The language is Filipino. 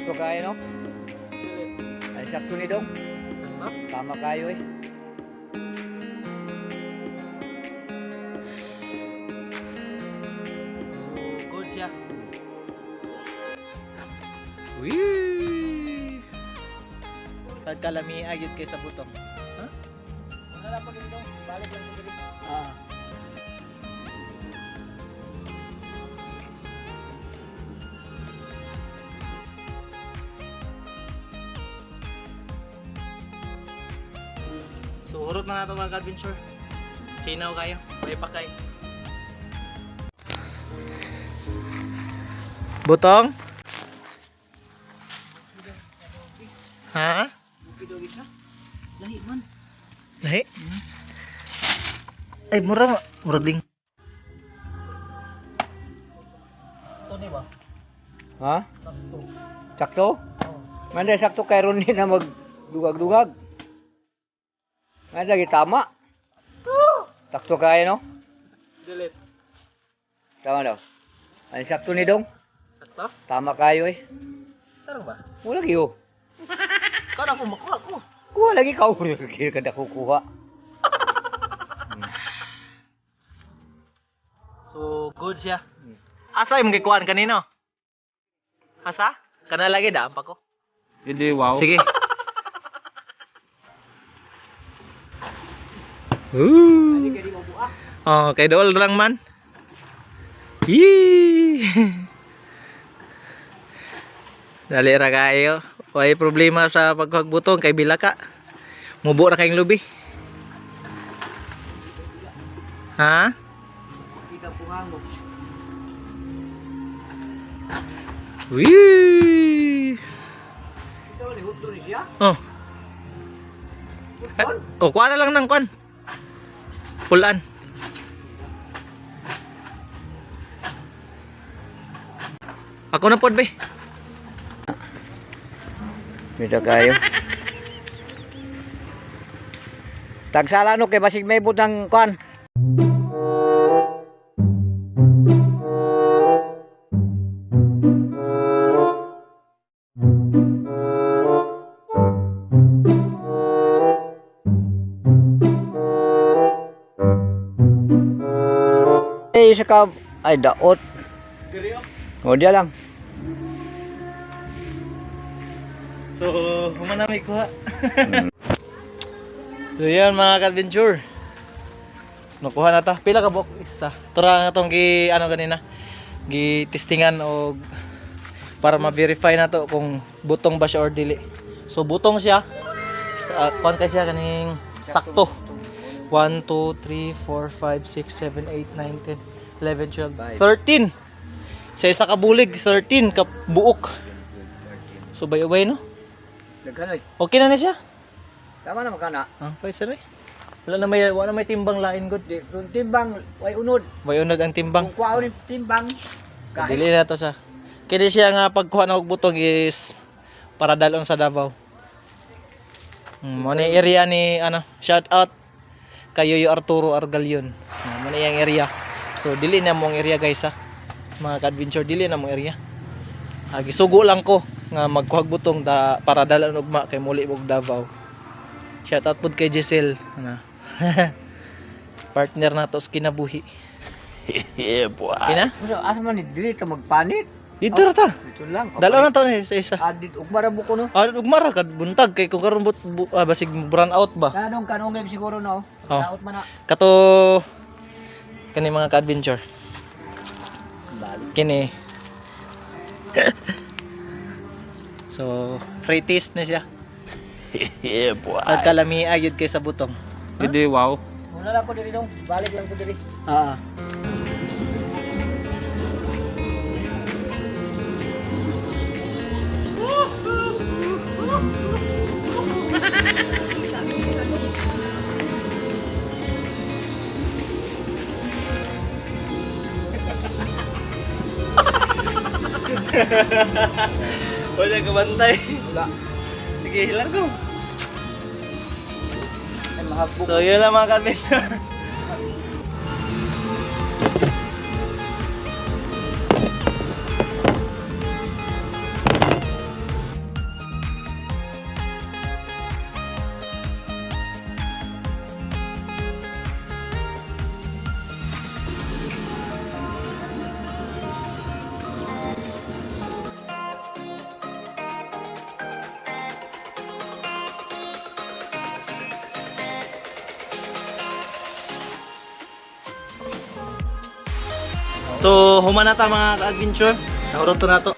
Sakto kayo, no? Ay, sakto ni Dong. Tama kayo eh. So, good siya. Wee! Pagkalami agad kay sa butong. Ha? Wala lang po dito. Balik lang po dito. Ah. So, hurot na nato mga adventure. Sinaw kayo. May pakay. Butong? Ha? Bukid-bukid siya. Lahi man. Lahi? Ay, mura ding. Ito ni ba? Ha? Sakto. Sakto? Oh. Manda sakto kay Ron na magdugag-dugag. Manda tama. Sakto kayo, no? Delete. Tama daw. Ay, sakto ni Dong. Sakto? Tama kayo eh. Tarang ba? Wala giyo. Kala ko makuha ko. Kuha lagi ka. Kaya kada kukuha. So, good siya. Asa yung gikuhan kanino? Asa? Kana lagi daan pa ko. Hindi, wow. Sige. Ooh. Hindi mo buak. Oh, kay dool lang man. Yee. Dali ra kayo. Way problema sa paghagbutong kay bilaka. Mubo ra kayong lubi. Ha? Hindi ka puhango. Wee. Ito, lihuto ni siya. Oh. Oh, kuha na lang ng kwan. Pulan. Ako na pod be. Dito kayo. Tagsala no kay basig may butang kwan. Isa ka ay daot. O dia lang. So, humana may kuha. So, yan mga ka-adventure. So, nakuha na ta. Pila ka bok? Isa. Tura na tong ano ganina. Gi-testingan o para ma-verify na to kung butong ba siya or dili. So, butong siya. Kuhan ka siya kaning sakto. 1, 2, 3, 4, 5, 6, 7, 8, 9, 10, 11, 12, 13. Sa isa ka bulig, 13 ka buok. So, bay-ubay no? Nagkanoy. Okay na siya? Tama na makana. Ah, paisa rin. Wala na may timbang lain good. Di kung timbang way unod. May unod ang timbang. Kung kuha ni timbang. Dili na to sa. Kini siya nga pagkuha ng butong is para dalon sa Davao. Mo ni area ni ano, shout out kay Yoyo Arturo Argalion. Mo ni yang area. So dili na mong area guys ha. Mga ka-adventure dili na mong area. Gisugo lang ko nga magkuhag butong para dalon ugma kay muli og Davao. Shout out pud kay Giselle ana. Partner na to sa kinabuhi. Yeah, boy. Kina? Asa man ni dili ka magpanit. Dito ra ta. Ito lang. Dalawa na to ni sa isa. Adit ugmara mo ko no. Ugmara kad buntag kay kung karon basig brown out ba. Kanong kanong siguro no. Oh. Daot man na. Kato kani mga ka-adventure. Balik. Kini. So, free taste na siya. Yeah, boy. Pagkalami ayud kay sa butong. Hindi, wow. Wala lang ko diri dong. Balik lang ko diri. Ah. Wala ka bantay. Wala. Sige, hilang ko. Ay mahagbok. So, yun lang mga ka-adventure. So, human na ta mga ka-adventure. Nahurot to na to.